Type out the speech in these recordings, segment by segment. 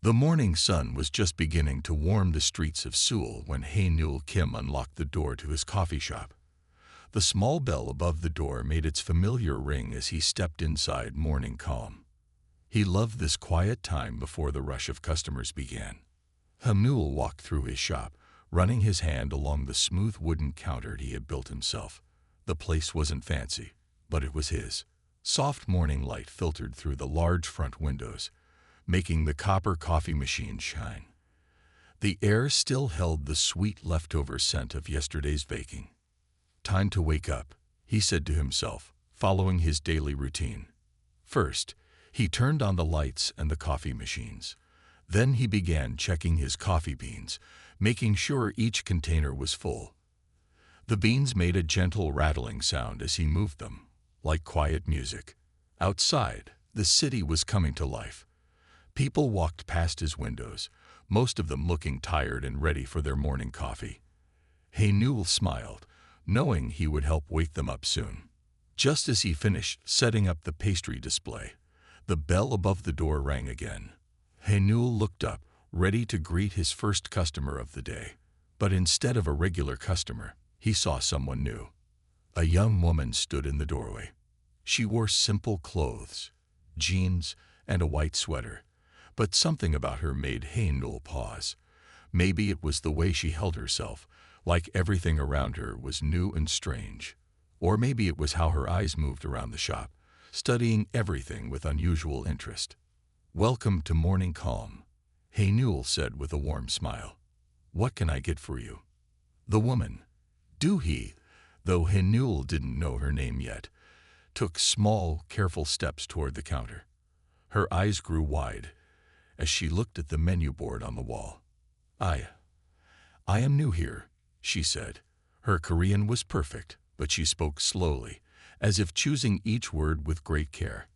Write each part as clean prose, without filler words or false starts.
The morning sun was just beginning to warm the streets of Seoul when Hae Kim unlocked the door to his coffee shop. The small bell above the door made its familiar ring as he stepped inside, morning calm. He loved this quiet time before the rush of customers began. Hae walked through his shop, running his hand along the smooth wooden counter he had built himself. The place wasn't fancy, but it was his. Soft morning light filtered through the large front windows, making the copper coffee machine shine. The air still held the sweet leftover scent of yesterday's baking. Time to wake up, he said to himself, following his daily routine. First, he turned on the lights and the coffee machines. Then he began checking his coffee beans, making sure each container was full. The beans made a gentle rattling sound as he moved them, like quiet music. Outside, the city was coming to life. People walked past his windows, most of them looking tired and ready for their morning coffee. Hae smiled, knowing he would help wake them up soon. Just as he finished setting up the pastry display, the bell above the door rang again. Hae looked up, ready to greet his first customer of the day. But instead of a regular customer, he saw someone new. A young woman stood in the doorway. She wore simple clothes, jeans, and a white sweater. But something about her made Hae pause. Maybe it was the way she held herself, like everything around her was new and strange. Or maybe it was how her eyes moved around the shop, studying everything with unusual interest. "Welcome to Morning Calm," Hae said with a warm smile. "What can I get for you?" The woman, Doohee, though Hae didn't know her name yet, took small, careful steps toward the counter. Her eyes grew wide as she looked at the menu board on the wall. I am new here," she said. Her Korean was perfect, but she spoke slowly, as if choosing each word with great care.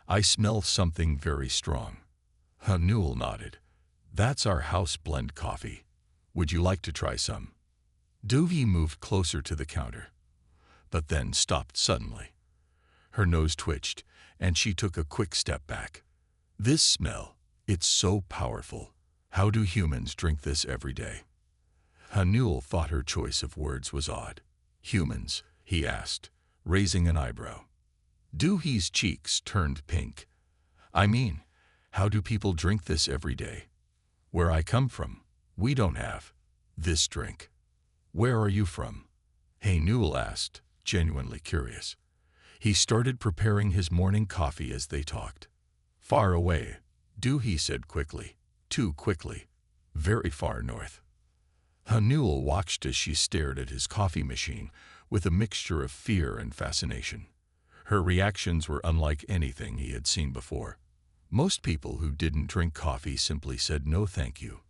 "I smell something very strong." Hae nodded. "That's our house blend coffee. Would you like to try some?" Doohee moved closer to the counter, but then stopped suddenly. Her nose twitched, and she took a quick step back. "This smell, it's so powerful. How do humans drink this every day?" Hae thought her choice of words was odd. "Humans?" he asked, raising an eyebrow. Doohee's cheeks turned pink. "I mean, how do people drink this every day? Where I come from, we don't have this drink." "Where are you from?" Hae asked, genuinely curious. He started preparing his morning coffee as they talked. "Far away," Doohee said quickly. Too quickly. "Very far north." Hae watched as she stared at his coffee machine with a mixture of fear and fascination. Her reactions were unlike anything he had seen before. Most people who didn't drink coffee simply said no thank you.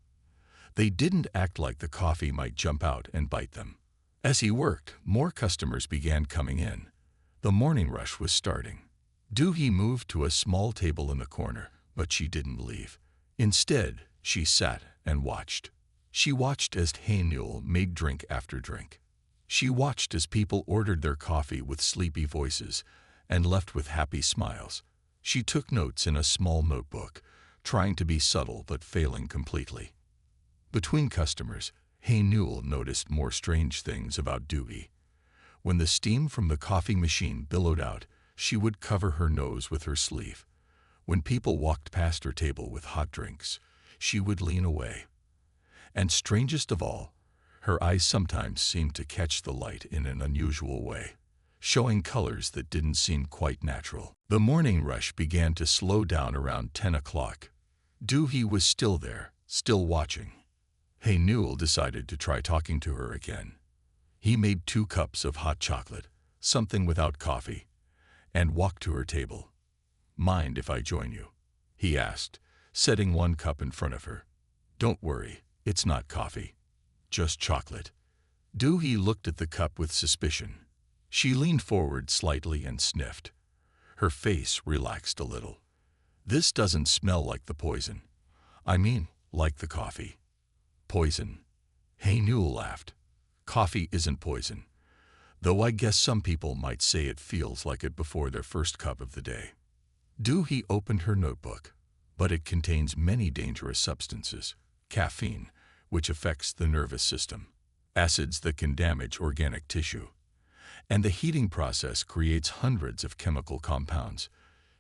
They didn't act like the coffee might jump out and bite them. As he worked, more customers began coming in. The morning rush was starting. Doohee moved to a small table in the corner, but she didn't leave. Instead, she sat and watched. She watched as Hae made drink after drink. She watched as people ordered their coffee with sleepy voices and left with happy smiles. She took notes in a small notebook, trying to be subtle but failing completely. Between customers, Hae noticed more strange things about Doohee. When the steam from the coffee machine billowed out, she would cover her nose with her sleeve. When people walked past her table with hot drinks, she would lean away. And strangest of all, her eyes sometimes seemed to catch the light in an unusual way, showing colors that didn't seem quite natural. The morning rush began to slow down around 10 o'clock. Doohee was still there, still watching. Hae decided to try talking to her again. He made 2 cups of hot chocolate, something without coffee, and walked to her table. "Mind if I join you?" he asked, setting 1 cup in front of her. "Don't worry, it's not coffee, just chocolate." Doohee looked at the cup with suspicion. She leaned forward slightly and sniffed. Her face relaxed a little. "This doesn't smell like the poison. I mean, like the coffee." "Poison?" Hae laughed. "Coffee isn't poison, though I guess some people might say it feels like it before their first cup of the day." Doohee opened her notebook. but it contains many dangerous substances. Caffeine, which affects the nervous system, acids that can damage organic tissue, and the heating process creates hundreds of chemical compounds.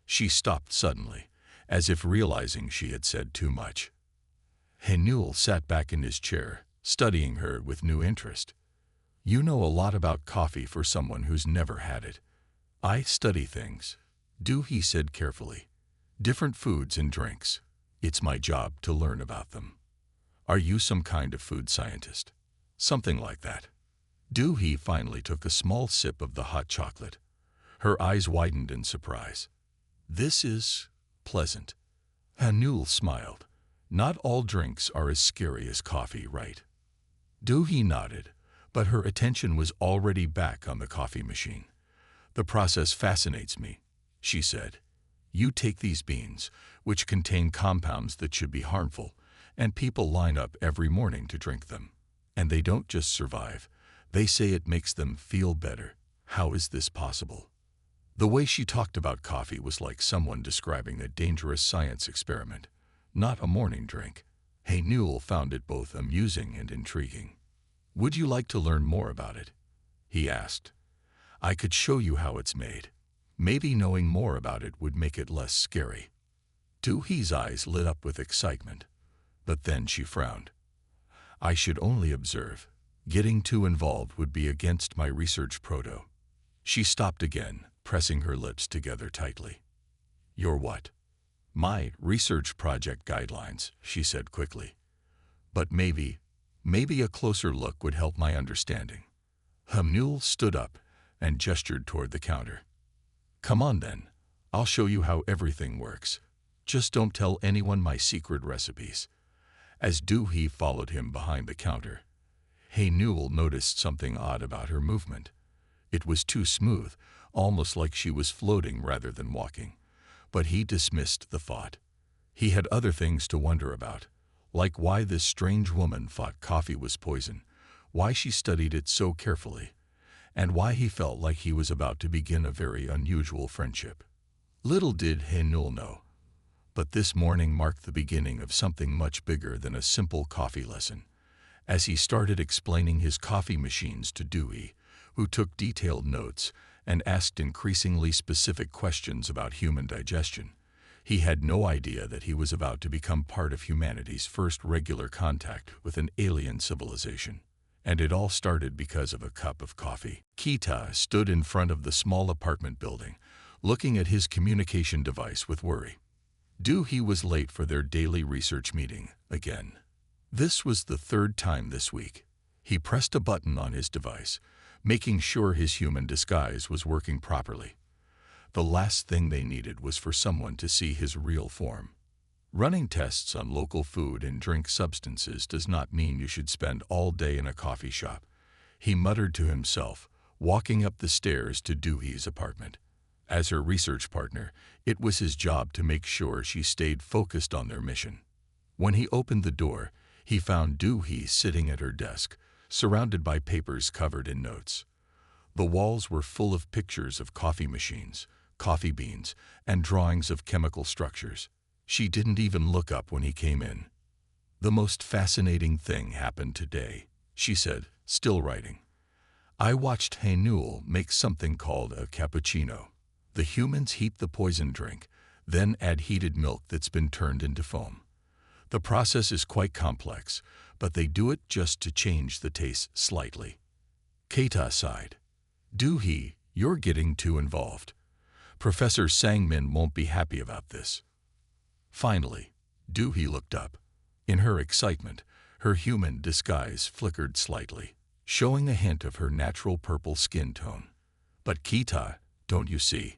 She stopped suddenly, as if realizing she had said too much. Newell sat back in his chair, studying her with new interest. You know a lot about coffee for someone who's never had it. I study things, he said carefully. Different foods and drinks. It's my job to learn about them. Are you some kind of food scientist? Something like that. He finally took a small sip of the hot chocolate. Her eyes widened in surprise. This is pleasant. Newell smiled. Not all drinks are as scary as coffee, right? He nodded, but her attention was already back on the coffee machine. The process fascinates me, she said. You take these beans, which contain compounds that should be harmful, and people line up every morning to drink them. And they don't just survive. They say it makes them feel better. How is this possible? The way she talked about coffee was like someone describing a dangerous science experiment, not a morning drink. Newell found it both amusing and intriguing. Would you like to learn more about it? He asked. I could show you how it's made. Maybe knowing more about it would make it less scary. Doohie's eyes lit up with excitement, but then she frowned. I should only observe. Getting too involved would be against my research proto. She stopped again, pressing her lips together tightly. Your what? My research project guidelines, she said quickly. But maybe a closer look would help my understanding. Newell stood up and gestured toward the counter. Come on then, I'll show you how everything works. Just don't tell anyone my secret recipes. As Doohie followed him behind the counter, Newell noticed something odd about her movement. It was too smooth, almost like she was floating rather than walking. But he dismissed the thought. He had other things to wonder about, like why this strange woman thought coffee was poison, why she studied it so carefully, and why he felt like he was about to begin a very unusual friendship. Little did Newell know, but this morning marked the beginning of something much bigger than a simple coffee lesson. As he started explaining his coffee machines to Dewey, who took detailed notes and asked increasingly specific questions about human digestion, he had no idea that he was about to become part of humanity's first regular contact with an alien civilization. And it all started because of a cup of coffee. Kita stood in front of the small apartment building, looking at his communication device with worry. Doohie was late for their daily research meeting, again. This was the third time this week. He pressed a button on his device, making sure his human disguise was working properly. The last thing they needed was for someone to see his real form. Running tests on local food and drink substances does not mean you should spend all day in a coffee shop, he muttered to himself, walking up the stairs to Doohie's apartment. As her research partner, it was his job to make sure she stayed focused on their mission. When he opened the door, he found Doohie sitting at her desk, surrounded by papers covered in notes. The walls were full of pictures of coffee machines, coffee beans, and drawings of chemical structures. She didn't even look up when he came in. The most fascinating thing happened today, she said, still writing. I watched Newell make something called a cappuccino. The humans heat the poison drink, then add heated milk that's been turned into foam. The process is quite complex, but they do it just to change the taste slightly. Keita sighed. Doohie, you're getting too involved. Professor Sangmin won't be happy about this. Finally, Doohie looked up. In her excitement, her human disguise flickered slightly, showing a hint of her natural purple skin tone. But Keita, don't you see?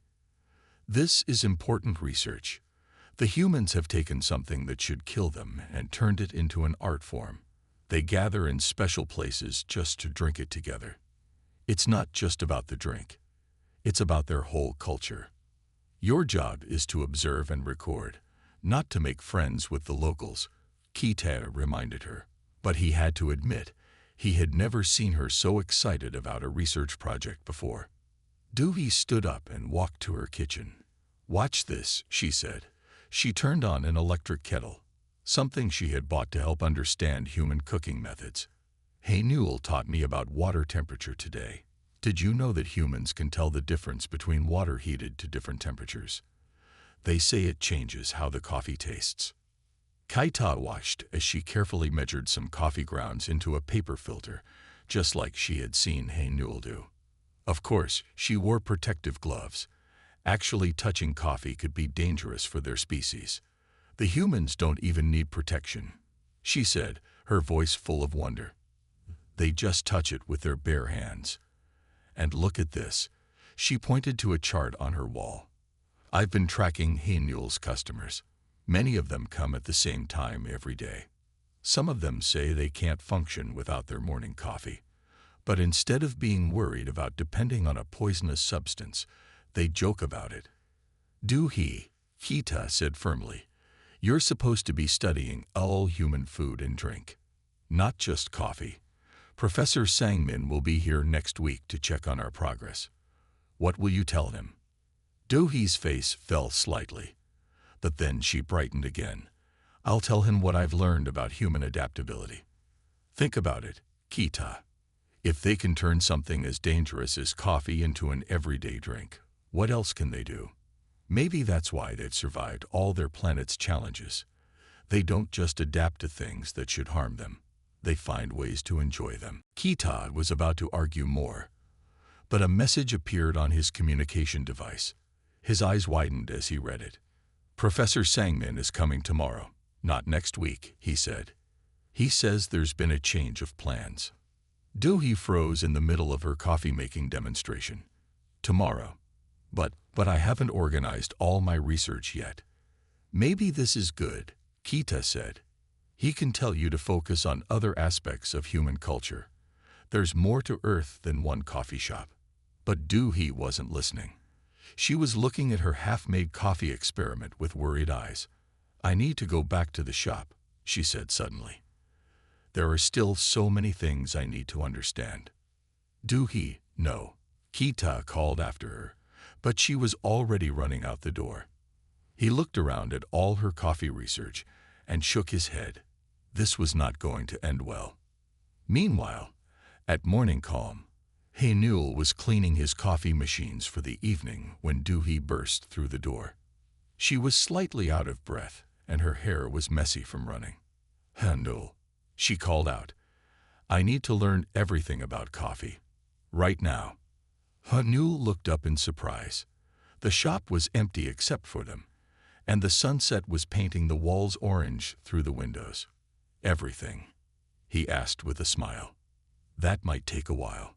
This is important research. The humans have taken something that should kill them and turned it into an art form. They gather in special places just to drink it together. It's not just about the drink. It's about their whole culture. Your job is to observe and record, not to make friends with the locals, Keita reminded her. But he had to admit, he had never seen her so excited about a research project before. Doohie stood up and walked to her kitchen. Watch this, she said. She turned on an electric kettle, something she had bought to help understand human cooking methods. Hey Newell taught me about water temperature today. Did you know that humans can tell the difference between water heated to different temperatures? They say it changes how the coffee tastes. Kaita watched as she carefully measured some coffee grounds into a paper filter, just like she had seen Hey Newell do. Of course, she wore protective gloves. Actually touching coffee could be dangerous for their species. The humans don't even need protection, she said, her voice full of wonder. They just touch it with their bare hands. And look at this. She pointed to a chart on her wall. I've been tracking Hey Newell's customers. Many of them come at the same time every day. Some of them say they can't function without their morning coffee. But instead of being worried about depending on a poisonous substance, they joke about it. Kita said firmly, you're supposed to be studying all human food and drink, not just coffee. Professor Sangmin will be here next week to check on our progress. What will you tell him? Do-hee's face fell slightly, but then she brightened again. I'll tell him what I've learned about human adaptability. Think about it, Kita. If they can turn something as dangerous as coffee into an everyday drink, what else can they do? Maybe that's why they've survived all their planet's challenges. They don't just adapt to things that should harm them. They find ways to enjoy them. Kita was about to argue more, but a message appeared on his communication device. His eyes widened as he read it. Professor Sangmin is coming tomorrow, not next week, he said. He says there's been a change of plans. Do-hee froze in the middle of her coffee-making demonstration. Tomorrow. But I haven't organized all my research yet. Maybe this is good, Kita said. He can tell you to focus on other aspects of human culture. There's more to Earth than one coffee shop. But Do-hee wasn't listening. She was looking at her half-made coffee experiment with worried eyes. I need to go back to the shop, she said suddenly. There are still so many things I need to understand. Do-hee, no, Kita called after her, but she was already running out the door. He looked around at all her coffee research and shook his head. This was not going to end well. Meanwhile, at morning calm, Hey Newell was cleaning his coffee machines for the evening when Do-hee burst through the door. She was slightly out of breath, and her hair was messy from running. Newell, she called out. I need to learn everything about coffee. Right now. Newell looked up in surprise. The shop was empty except for them, and the sunset was painting the walls orange through the windows. Everything? He asked with a smile. That might take a while.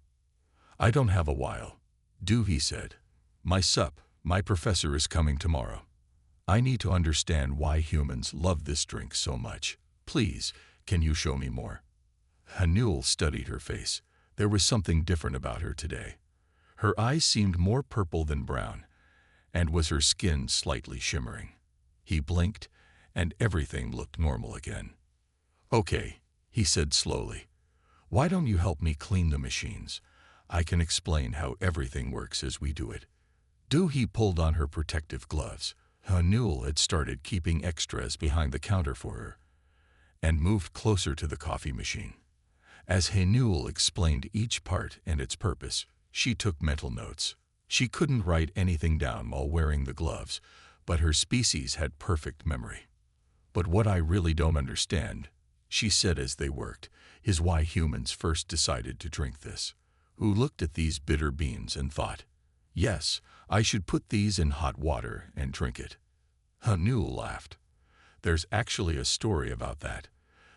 I don't have a while, Do-hee said. My professor is coming tomorrow. I need to understand why humans love this drink so much. Please, can you show me more? Newell studied her face. There was something different about her today. Her eyes seemed more purple than brown, and was her skin slightly shimmering. He blinked, and everything looked normal again. Okay, he said slowly. Why don't you help me clean the machines? I can explain how everything works as we do it. Do-hee pulled on her protective gloves. Newell had started keeping extras behind the counter for her, and moved closer to the coffee machine. As Hey Newell explained each part and its purpose, she took mental notes. She couldn't write anything down while wearing the gloves, but her species had perfect memory. But what I really don't understand, she said as they worked, is why humans first decided to drink this. Who looked at these bitter beans and thought, yes, I should put these in hot water and drink it. Newell laughed. There's actually a story about that.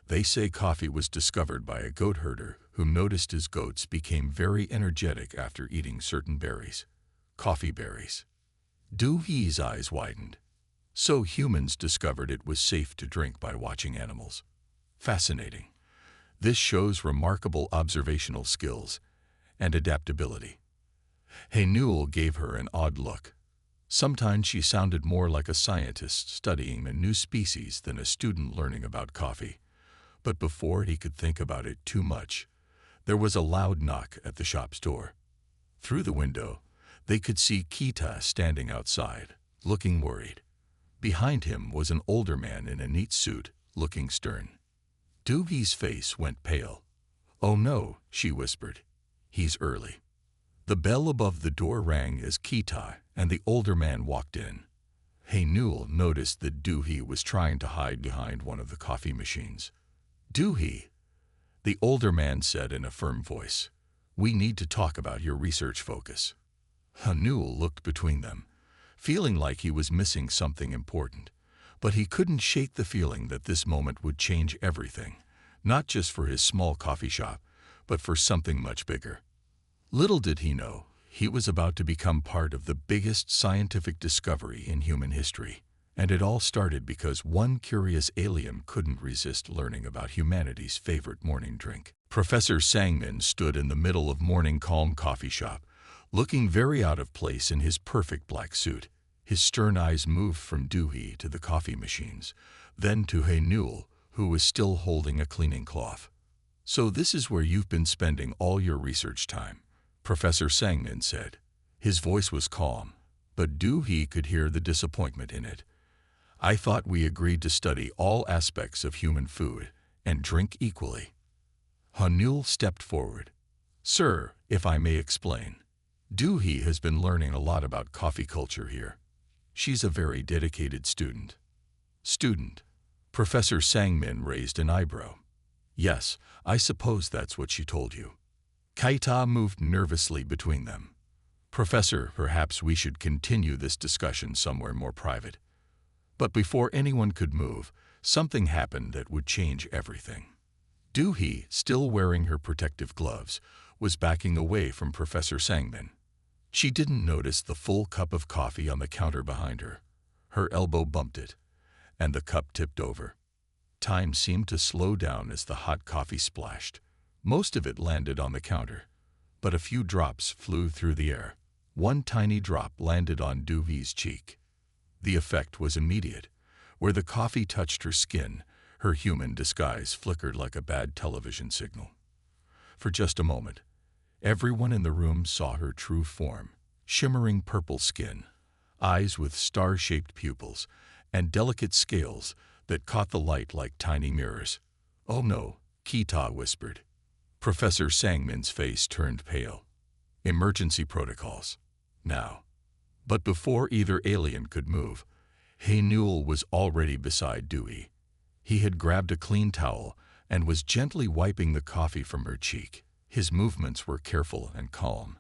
They say coffee was discovered by a goat herder who noticed his goats became very energetic after eating certain berries. Coffee berries. Do-hee's eyes widened. So humans discovered it was safe to drink by watching animals. Fascinating. This shows remarkable observational skills and adaptability. Hey Newell gave her an odd look. Sometimes she sounded more like a scientist studying a new species than a student learning about coffee. But before he could think about it too much, there was a loud knock at the shop's door. Through the window, they could see Kita standing outside, looking worried. Behind him was an older man in a neat suit, looking stern. Doohie's face went pale. "Oh no," she whispered. "He's early." The bell above the door rang as Kita and the older man walked in. Hey Newell noticed that Doohie was trying to hide behind one of the coffee machines. "Doohie," the older man said in a firm voice, "we need to talk about your research focus." Newell looked between them, feeling like he was missing something important, but he couldn't shake the feeling that this moment would change everything, not just for his small coffee shop, but for something much bigger. Little did he know, he was about to become part of the biggest scientific discovery in human history, and it all started because one curious alien couldn't resist learning about humanity's favorite morning drink. Professor Sangmin stood in the middle of Morning Calm coffee shop, looking very out of place in his perfect black suit. His stern eyes moved from Doohie to the coffee machines, then to Hey Newell, who was still holding a cleaning cloth. "So this is where you've been spending all your research time," Professor Sangmin said. His voice was calm, but Doohie could hear the disappointment in it. "I thought we agreed to study all aspects of human food and drink equally." Newell stepped forward. "Sir, if I may explain, Doohie has been learning a lot about coffee culture here. She's a very dedicated student." "Student?" Professor Sangmin raised an eyebrow. "Yes, I suppose that's what she told you." Kaita moved nervously between them. "Professor, perhaps we should continue this discussion somewhere more private." But before anyone could move, something happened that would change everything. Doohie, still wearing her protective gloves, was backing away from Professor Sangmin. She didn't notice the full cup of coffee on the counter behind her. Her elbow bumped it, and the cup tipped over. Time seemed to slow down as the hot coffee splashed. Most of it landed on the counter, but a few drops flew through the air. One tiny drop landed on Doohie's cheek. The effect was immediate. Where the coffee touched her skin, her human disguise flickered like a bad television signal. For just a moment, everyone in the room saw her true form: shimmering purple skin, eyes with star-shaped pupils, and delicate scales that caught the light like tiny mirrors. "Oh no," Kita whispered. Professor Sangmin's face turned pale. "Emergency protocols. Now." But before either alien could move, Hey Newell was already beside Doohie. He had grabbed a clean towel and was gently wiping the coffee from her cheek. His movements were careful and calm,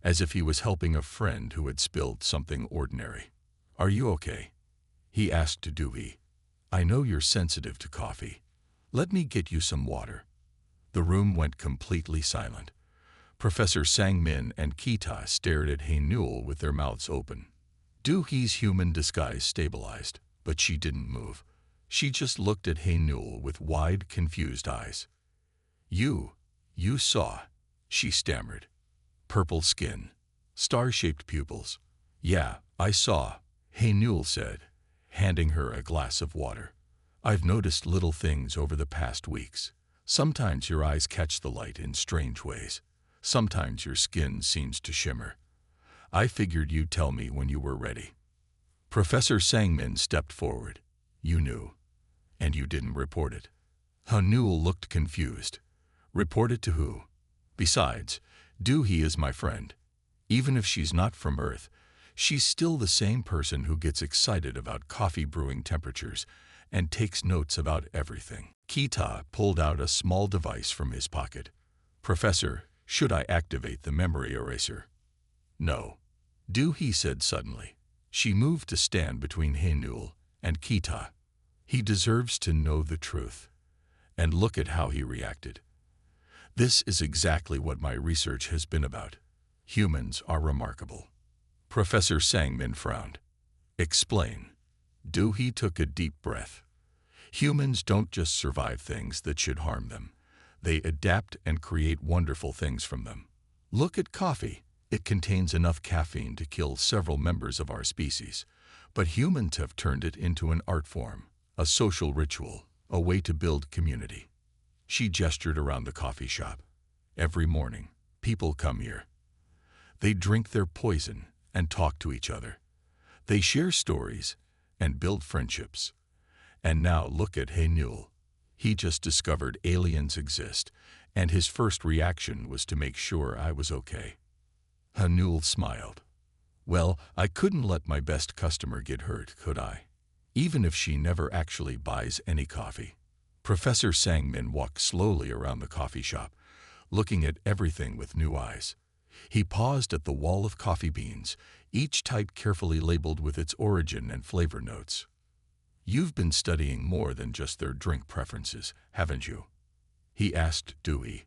as if he was helping a friend who had spilled something ordinary. "Are you okay?" he asked to Doohie. "I know you're sensitive to coffee. Let me get you some water." The room went completely silent. Professor Sangmin and Kita stared at Hey Newell with their mouths open. Doohie's human disguise stabilized, but she didn't move. She just looked at Hey Newell with wide, confused eyes. You saw," she stammered. "Purple skin, star-shaped pupils." "Yeah, I saw," Hey Newell said, handing her a glass of water. "I've noticed little things over the past weeks. Sometimes your eyes catch the light in strange ways. Sometimes your skin seems to shimmer. I figured you'd tell me when you were ready." Professor Sangmin stepped forward. "You knew, and you didn't report it." Newell looked confused. "Report it to who? Besides, Doohie is my friend. Even if she's not from Earth, she's still the same person who gets excited about coffee brewing temperatures and takes notes about everything." Kita pulled out a small device from his pocket. "Professor, should I activate the memory eraser?" "No," Doohie said suddenly. She moved to stand between Hey Newell and Kita. "He deserves to know the truth." And look at how he reacted. "This is exactly what my research has been about. Humans are remarkable." Professor Sangmin frowned. "Explain." Doohie took a deep breath. "Humans don't just survive things that should harm them. They adapt and create wonderful things from them. Look at coffee. It contains enough caffeine to kill several members of our species. But humans have turned it into an art form, a social ritual, a way to build community." She gestured around the coffee shop. "Every morning, people come here. They drink their poison and talk to each other. They share stories, and build friendships. And now look at Hey Newell. He just discovered aliens exist, and his first reaction was to make sure I was okay. Newell smiled. Well, I couldn't let my best customer get hurt, could I? Even if she never actually buys any coffee. Professor Sangmin walked slowly around the coffee shop, looking at everything with new eyes. He paused at the wall of coffee beans, each type carefully labeled with its origin and flavor notes. You've been studying more than just their drink preferences, haven't you? He asked Dewey.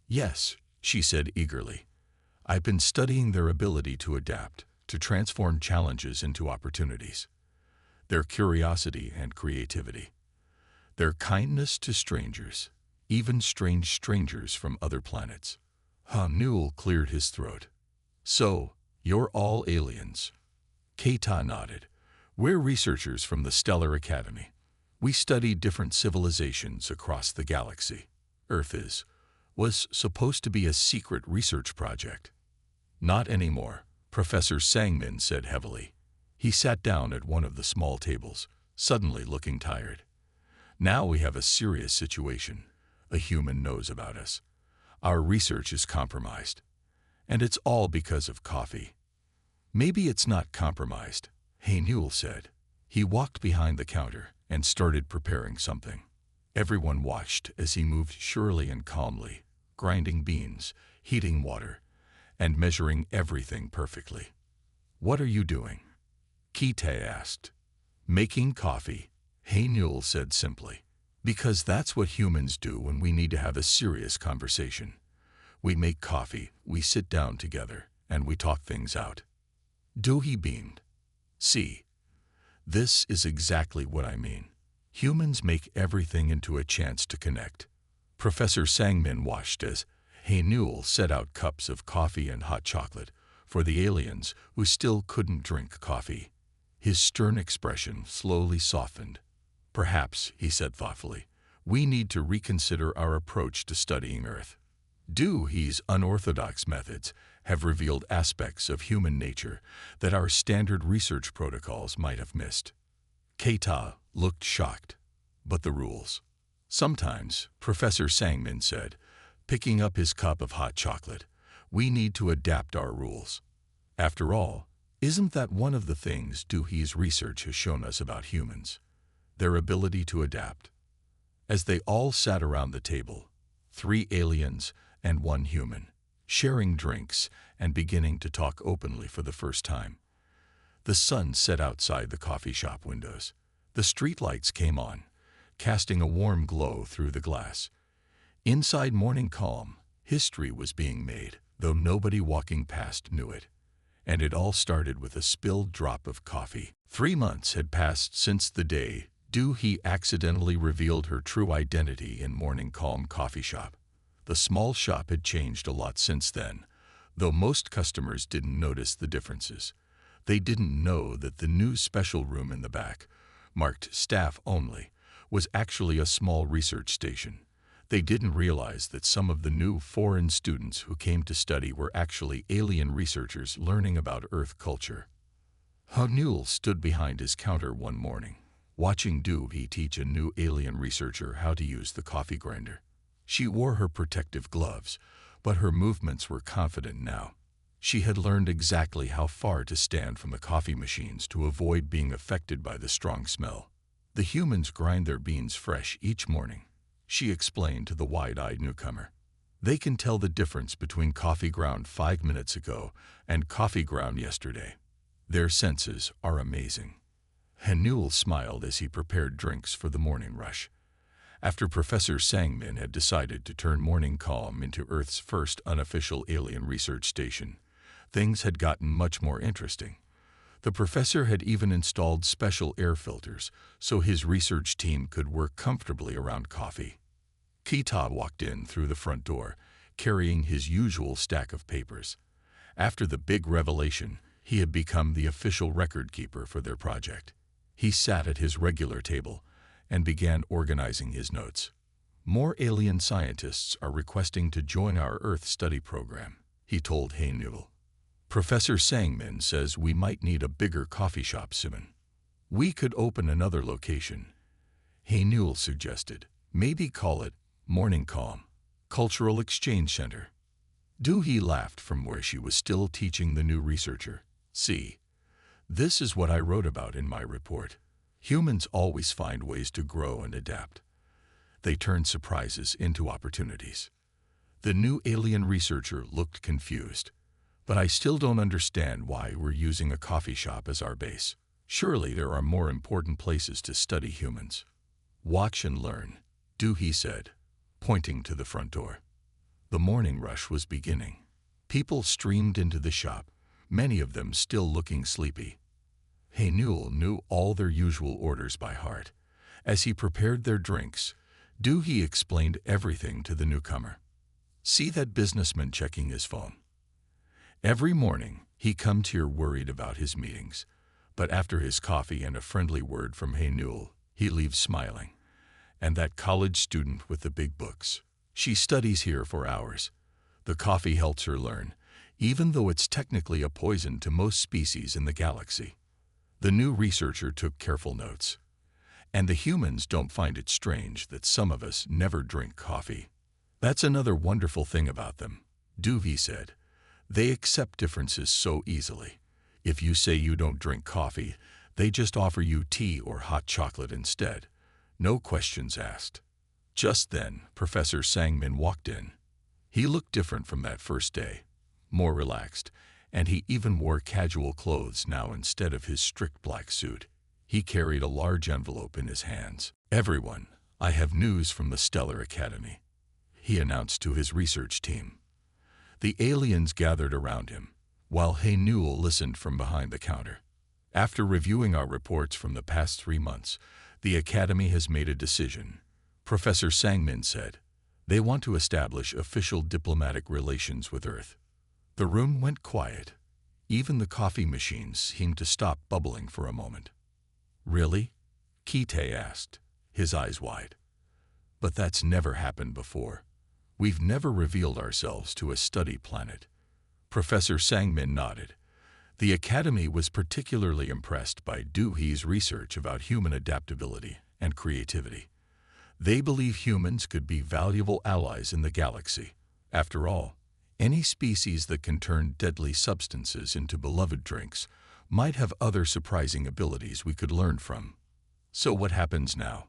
Yes, she said eagerly. I've been studying their ability to adapt, to transform challenges into opportunities. Their curiosity and creativity. Their kindness to strangers, even strange strangers from other planets. Newell cleared his throat. So, you're all aliens. Keita nodded. We're researchers from the Stellar Academy. We study different civilizations across the galaxy. Earth was supposed to be a secret research project. Not anymore, Professor Sangmin said heavily. He sat down at one of the small tables, suddenly looking tired. Now we have a serious situation. A human knows about us. Our research is compromised. And it's all because of coffee. Maybe it's not compromised, Hey Newell said. He walked behind the counter and started preparing something. Everyone watched as he moved surely and calmly, grinding beans, heating water, and measuring everything perfectly. What are you doing? Keita asked. Making coffee, Hey Newell said simply. Because that's what humans do when we need to have a serious conversation. We make coffee, we sit down together, and we talk things out. Dewey beamed. See, this is exactly what I mean. Humans make everything into a chance to connect. Professor Sangmin watched as Hey Newell set out cups of coffee and hot chocolate for the aliens who still couldn't drink coffee. His stern expression slowly softened. Perhaps, he said thoughtfully, we need to reconsider our approach to studying Earth. Dewey's unorthodox methods have revealed aspects of human nature that our standard research protocols might have missed. Keita looked shocked. But the rules. Sometimes, Professor Sangmin said, picking up his cup of hot chocolate, we need to adapt our rules. After all, isn't that one of the things Dewey's research has shown us about humans? Their ability to adapt. As they all sat around the table, 3 aliens and 1 human, sharing drinks and beginning to talk openly for the first time. The sun set outside the coffee shop windows. The streetlights came on, casting a warm glow through the glass. Inside morning calm, history was being made, though nobody walking past knew it. And it all started with a spilled drop of coffee. 3 months had passed since the day Dewey accidentally revealed her true identity in Morning Calm coffee shop. The small shop had changed a lot since then, though most customers didn't notice the differences. They didn't know that the new special room in the back, marked staff only, was actually a small research station. They didn't realize that some of the new foreign students who came to study were actually alien researchers learning about Earth culture. Newell stood behind his counter one morning, watching Dewey teach a new alien researcher how to use the coffee grinder. She wore her protective gloves, but her movements were confident now. She had learned exactly how far to stand from the coffee machines to avoid being affected by the strong smell. The humans grind their beans fresh each morning, she explained to the wide-eyed newcomer. They can tell the difference between coffee ground 5 minutes ago and coffee ground yesterday. Their senses are amazing. Newell smiled as he prepared drinks for the morning rush. After Professor Sangmin had decided to turn Morning Calm into Earth's first unofficial alien research station, things had gotten much more interesting. The professor had even installed special air filters so his research team could work comfortably around coffee. Keita walked in through the front door, carrying his usual stack of papers. After the big revelation, he had become the official record keeper for their project. He sat at his regular table and began organizing his notes. More alien scientists are requesting to join our Earth study program, he told Hey Newell. Professor Sangmin says we might need a bigger coffee shop soon. We could open another location, Hey Newell suggested. Maybe call it Morning Calm, Cultural Exchange Center. Doohy laughed from where she was still teaching the new researcher. See, this is what I wrote about in my report. Humans always find ways to grow and adapt. They turn surprises into opportunities. The new alien researcher looked confused. But I still don't understand why we're using a coffee shop as our base. Surely there are more important places to study humans. Watch and learn, Doohy said, pointing to the front door. The morning rush was beginning. People streamed into the shop, many of them still looking sleepy. Hey Newell knew all their usual orders by heart. As he prepared their drinks, Doohy explained everything to the newcomer. See that businessman checking his phone? Every morning, he comes here worried about his meetings, but after his coffee and a friendly word from Hey Newell, he leaves smiling. And that college student with the big books, she studies here for hours. The coffee helps her learn, even though it's technically a poison to most species in the galaxy. The new researcher took careful notes. And the humans don't find it strange that some of us never drink coffee. That's another wonderful thing about them, Doohy said. They accept differences so easily. If you say you don't drink coffee, they just offer you tea or hot chocolate instead. No questions asked. Just then, Professor Sangmin walked in. He looked different from that first day, more relaxed, and he even wore casual clothes now instead of his strict black suit. He carried a large envelope in his hands. Everyone, I have news from the Stellar Academy, he announced to his research team. The aliens gathered around him, while Hey Newell listened from behind the counter. After reviewing our reports from the past 3 months, the Academy has made a decision, Professor Sangmin said. They want to establish official diplomatic relations with Earth. The room went quiet. Even the coffee machines seemed to stop bubbling for a moment. Really? Kite asked, his eyes wide. But that's never happened before. We've never revealed ourselves to a study planet. Professor Sangmin nodded. The Academy was particularly impressed by Doohy's research about human adaptability and creativity. They believe humans could be valuable allies in the galaxy. After all, any species that can turn deadly substances into beloved drinks might have other surprising abilities we could learn from. So what happens now?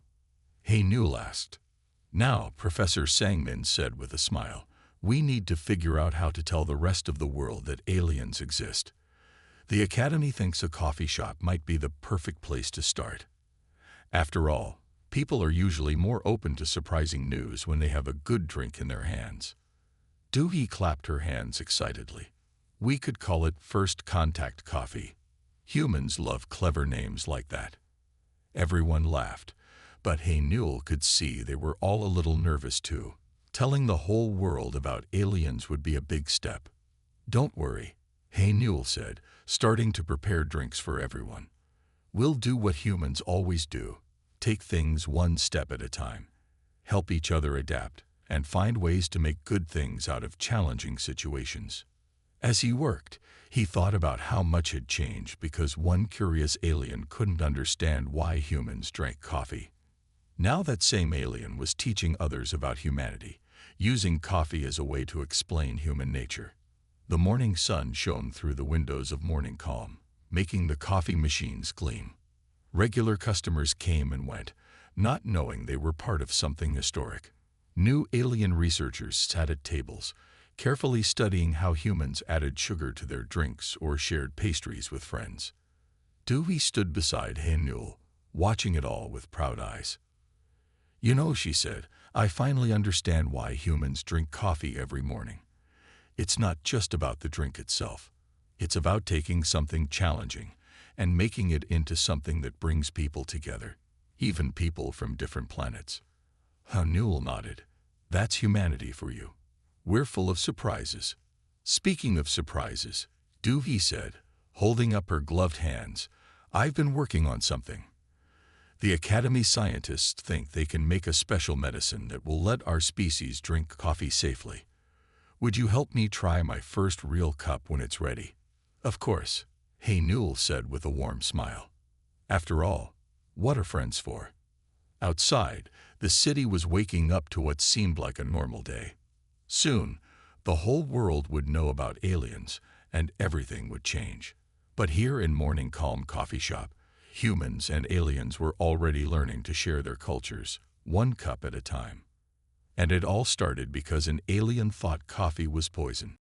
Hey Newell asked. Now, Professor Sangmin said with a smile, we need to figure out how to tell the rest of the world that aliens exist. The Academy thinks a coffee shop might be the perfect place to start. After all, people are usually more open to surprising news when they have a good drink in their hands. Doohy clapped her hands excitedly. We could call it First Contact Coffee. Humans love clever names like that. Everyone laughed, but Hey Newell could see they were all a little nervous too. Telling the whole world about aliens would be a big step. Don't worry, Hey Newell said, starting to prepare drinks for everyone. We'll do what humans always do, take things one step at a time, help each other adapt, and find ways to make good things out of challenging situations. As he worked, he thought about how much had changed because one curious alien couldn't understand why humans drank coffee. Now that same alien was teaching others about humanity, using coffee as a way to explain human nature. The morning sun shone through the windows of Morning Calm, making the coffee machines gleam. Regular customers came and went, not knowing they were part of something historic. New alien researchers sat at tables, carefully studying how humans added sugar to their drinks or shared pastries with friends. Doohy stood beside Hey Newell, watching it all with proud eyes. You know, she said, I finally understand why humans drink coffee every morning. It's not just about the drink itself. It's about taking something challenging and making it into something that brings people together, even people from different planets. Newell nodded. That's humanity for you. We're full of surprises. Speaking of surprises, Doohy said, holding up her gloved hands, I've been working on something. The Academy scientists think they can make a special medicine that will let our species drink coffee safely. Would you help me try my first real cup when it's ready? Of course, Hey Newell said with a warm smile. After all, what are friends for? Outside, the city was waking up to what seemed like a normal day. Soon, the whole world would know about aliens, and everything would change. But here in Morning Calm Coffee Shop, humans and aliens were already learning to share their cultures, one cup at a time. And it all started because an alien thought coffee was poison.